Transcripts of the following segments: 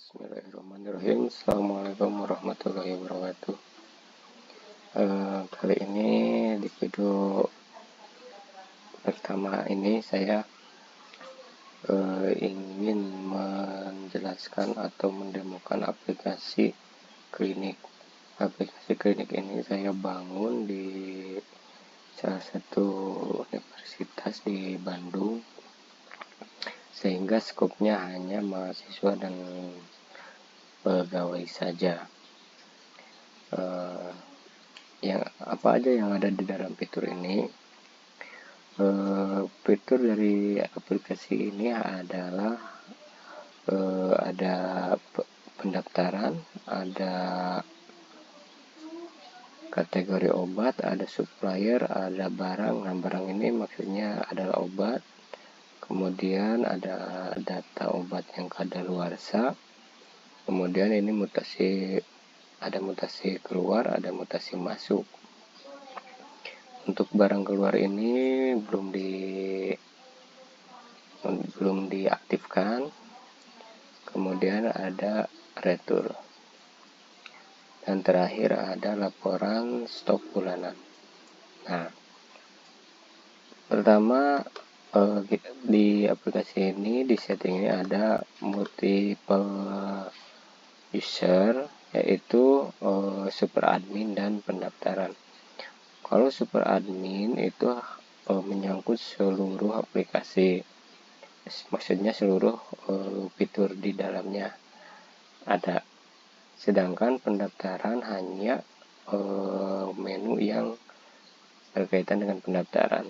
Bismillahirrahmanirrahim. Assalamualaikum warahmatullahi wabarakatuh. Kali ini di video pertama ini saya ingin menjelaskan atau mendemokan aplikasi klinik. Aplikasi klinik ini saya bangun di salah satu universitas di Bandung, sehingga skopnya hanya mahasiswa dan pegawai saja. Yang apa aja yang ada di dalam fitur ini? Fitur dari aplikasi ini adalah ada pendaftaran, ada kategori obat, ada supplier, ada barang. Nah, barang ini maksudnya adalah obat. Kemudian ada data obat yang kadaluarsa. Kemudian ini ada mutasi keluar, ada mutasi masuk. Untuk barang keluar ini belum diaktifkan. Kemudian ada retur. Dan terakhir ada laporan stok bulanan. Nah, pertama di aplikasi ini, di setting ini ada multiple user, yaitu super admin dan pendaftaran. Kalau super admin itu menyangkut seluruh aplikasi, maksudnya seluruh fitur di dalamnya ada. Sedangkan pendaftaran hanya menu yang berkaitan dengan pendaftaran.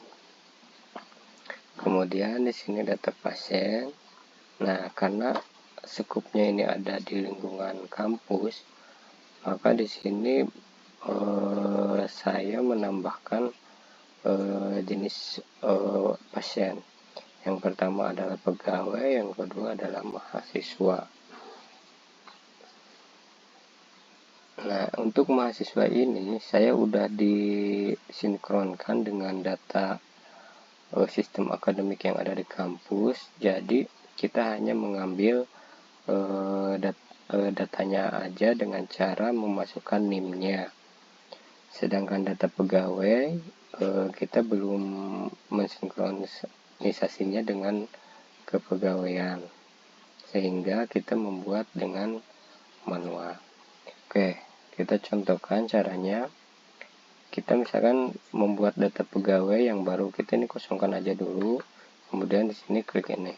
Kemudian di sini data pasien. Nah, karena skupnya ini ada di lingkungan kampus, maka di sini saya menambahkan jenis pasien. Yang pertama adalah pegawai, yang kedua adalah mahasiswa. Nah, untuk mahasiswa ini saya udah disinkronkan dengan data sistem akademik yang ada di kampus. Jadi kita hanya mengambil datanya aja dengan cara memasukkan NIM-nya. Sedangkan data pegawai kita belum mensinkronisasinya dengan kepegawaian, sehingga kita membuat dengan manual. Oke, kita contohkan caranya. Kita misalkan membuat data pegawai yang baru, kita ini kosongkan aja dulu. Kemudian di sini klik ini.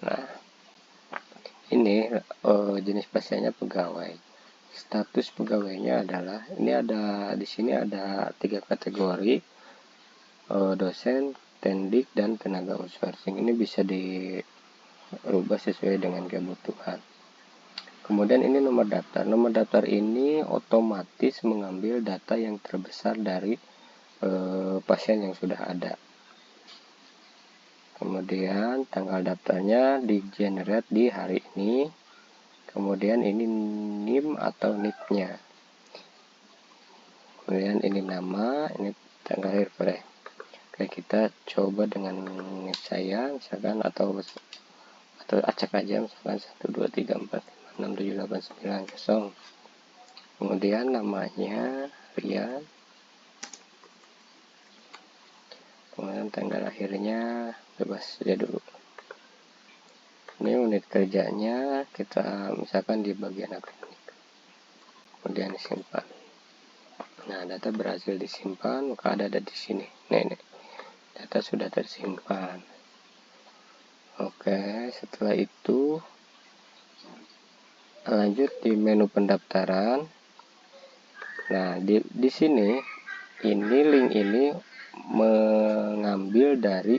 Nah, ini jenis pasiennya pegawai. Status pegawainya adalah di sini ada 3 kategori, dosen, tendik, dan tenaga outsourcing. Ini bisa dirubah sesuai dengan kebutuhan. Kemudian ini nomor daftar. Nomor daftar ini otomatis mengambil data yang terbesar dari pasien yang sudah ada. Kemudian tanggal daftarnya di generate di hari ini. Kemudian ini NIM atau NIP-nya. Kemudian ini nama, ini tanggal lahir boleh. Oke, kita coba dengan NIP saya misalkan, atau acak aja misalkan 123456789. Kemudian namanya Rian. Kemudian tanggal lahirnya bebas saja dulu. Ini unit kerjanya kita misalkan di bagian akademik. Kemudian disimpan. Nah, data berhasil disimpan, maka ada di sini. Ini data sudah tersimpan. Oke, setelah itu lanjut di menu pendaftaran. Nah, di sini link ini mengambil dari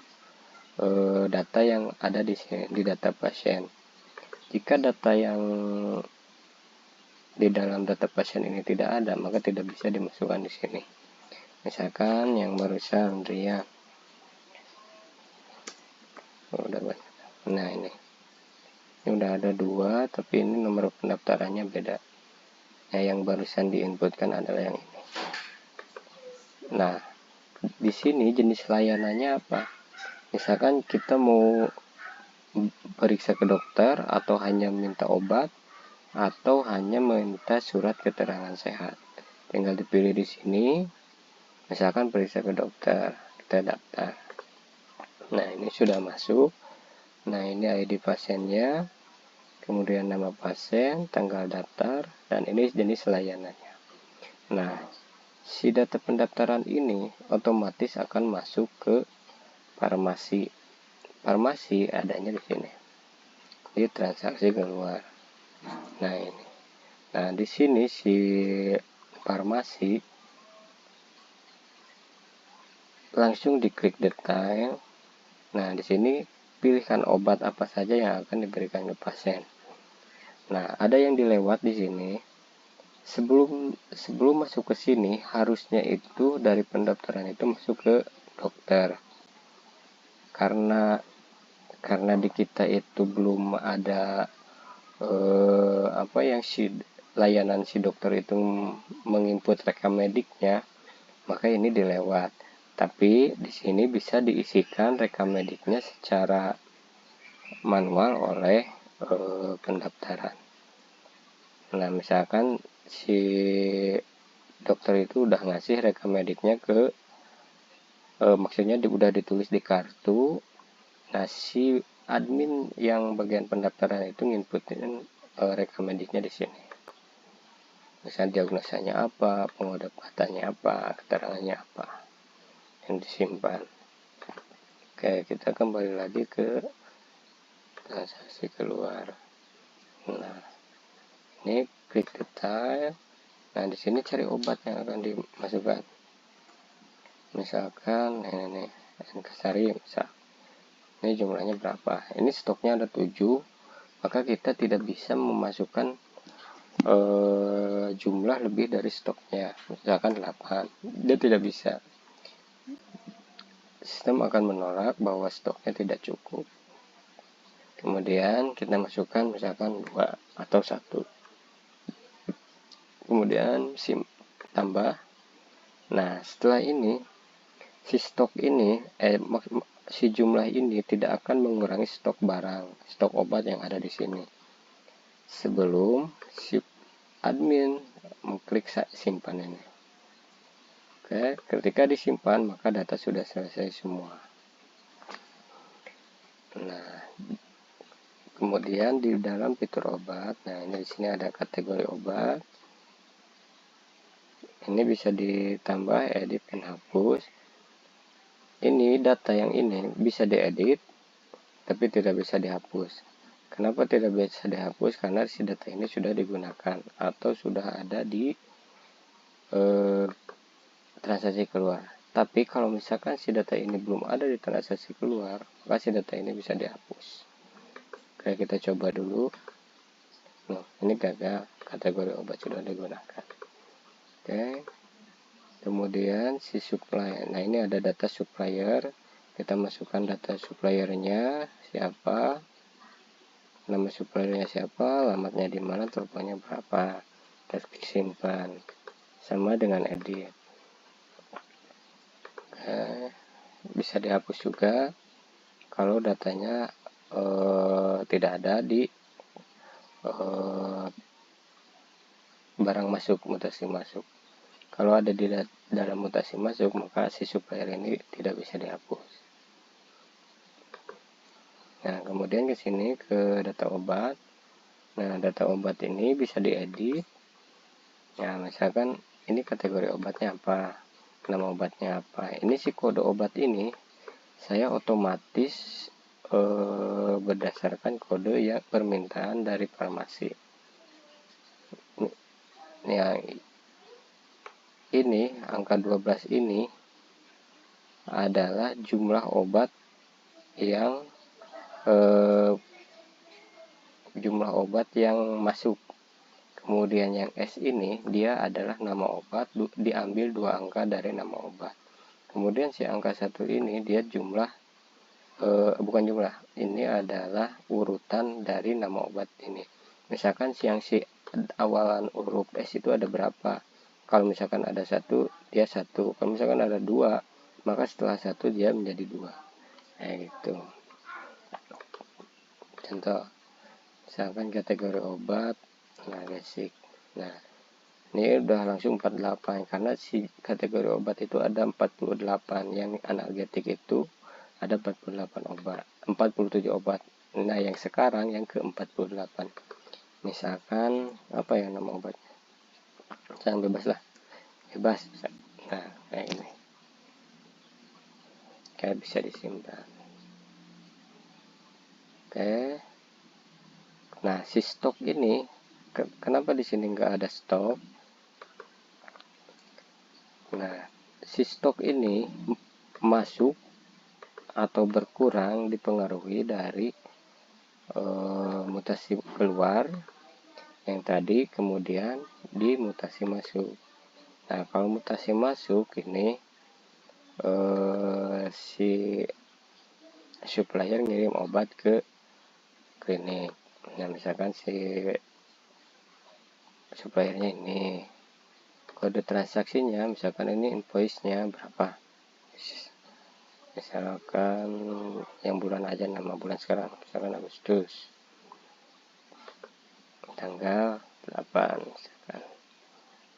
data yang ada di sini, di data pasien. Jika data yang di dalam data pasien ini tidak ada, maka tidak bisa dimasukkan di sini. Misalkan yang barusan Rian. Udah banyak. Nah, ini udah ada 2, tapi ini nomor pendaftarannya beda. Nah, yang barusan diinputkan adalah yang ini. Nah, di sini jenis layanannya apa? Misalkan kita mau periksa ke dokter, atau hanya minta obat, atau hanya minta surat keterangan sehat. Tinggal dipilih di sini. Misalkan periksa ke dokter, kita daftar. Nah, ini sudah masuk. Nah, ini ID pasiennya, kemudian nama pasien, tanggal daftar, dan ini jenis layanannya. Nah, si data pendaftaran ini otomatis akan masuk ke farmasi. Farmasi adanya di sini, di transaksi keluar. Nah, ini. Nah, di sini si farmasi langsung diklik detail. Nah, di sini pilihkan obat apa saja yang akan diberikan ke pasien. Nah, ada yang dilewat di sini. Sebelum masuk ke sini, harusnya itu dari pendaftaran itu masuk ke dokter. Karena di kita itu belum ada yang layanan si dokter itu menginput rekam mediknya, maka ini dilewat. Tapi di sini bisa diisikan rekam mediknya secara manual oleh pendaftaran. Nah, misalkan si dokter itu udah ngasih rekam mediknya ke maksudnya udah ditulis di kartu. Nah, si admin yang bagian pendaftaran itu nginputin rekam mediknya di sini. Misalnya diagnosanya apa, pengobatannya apa, keterangannya apa yang disimpan. Oke, kita kembali lagi ke transaksi keluar. Nah, ini klik detail. Nah, di sini cari obat yang akan dimasukkan. Misalkan ini Enkasari, misal. Ini jumlahnya berapa? Ini stoknya ada 7, maka kita tidak bisa memasukkan jumlah lebih dari stoknya. Misalkan 8, dia tidak bisa. Sistem akan menolak bahwa stoknya tidak cukup. Kemudian kita masukkan misalkan 2 atau 1. Kemudian tambah. Nah, setelah ini si stok ini si jumlah ini tidak akan mengurangi stok barang, stok obat yang ada di sini. Sebelum si admin mengklik simpan ini. Oke, ketika disimpan maka data sudah selesai semua. Nah, kemudian di dalam fitur obat, nah ini di sini ada kategori obat. Ini bisa ditambah, edit, dan hapus. Ini data yang ini bisa diedit, tapi tidak bisa dihapus. Kenapa tidak bisa dihapus? Karena si data ini sudah digunakan atau sudah ada di transaksi keluar. Tapi kalau misalkan si data ini belum ada di transaksi keluar, maka si data ini bisa dihapus. Oke, kita coba dulu. Nah, ini gagal, kategori obat sudah digunakan. Oke. Kemudian si supplier. Nah, ini ada data supplier. Kita masukkan data suppliernya siapa, nama suppliernya siapa, alamatnya di mana, teleponnya berapa. Kita klik simpan. Sama dengan edit. Bisa dihapus juga kalau datanya tidak ada di barang masuk, mutasi masuk. Kalau ada di dalam mutasi masuk, maka si supplier ini tidak bisa dihapus. Nah, kemudian ke sini ke data obat. Nah, data obat ini bisa diedit. Nah, misalkan ini kategori obatnya apa, nama obatnya apa. Ini si kode obat ini saya otomatis berdasarkan kode yang permintaan dari farmasi. Yang ini angka 12 ini adalah jumlah obat yang masuk. Kemudian yang S ini dia adalah nama obat, diambil 2 angka dari nama obat. Kemudian si angka 1 ini dia jumlah bukan jumlah, ini adalah urutan dari nama obat ini. Misalkan si awalan huruf S itu ada berapa. Kalau misalkan ada 1, dia 1. Kalau misalkan ada 2, maka setelah 1 dia menjadi 2. Kayak gitu. Contoh, misalkan kategori obat analgesik. Nah, ini udah langsung 48 karena si kategori obat itu ada 48, yang analgetik itu ada 48 obat, 47 obat. Nah, yang sekarang yang ke 48. Misalkan apa ya nama obatnya? Yang bebas lah. Bebas. Nah, kayak ini. Kayak bisa disimpan. Oke. Nah, si stok ini kenapa di sini nggak ada stok? Nah, si stok ini masuk atau berkurang dipengaruhi dari mutasi keluar yang tadi, kemudian di mutasi masuk. Nah, kalau mutasi masuk ini si supplier ngirim obat ke klinik. Nah, misalkan si suppliernya ini, kode transaksinya misalkan ini invoice-nya berapa, misalkan yang bulan aja, nama bulan sekarang misalkan Agustus tanggal 8 misalkan.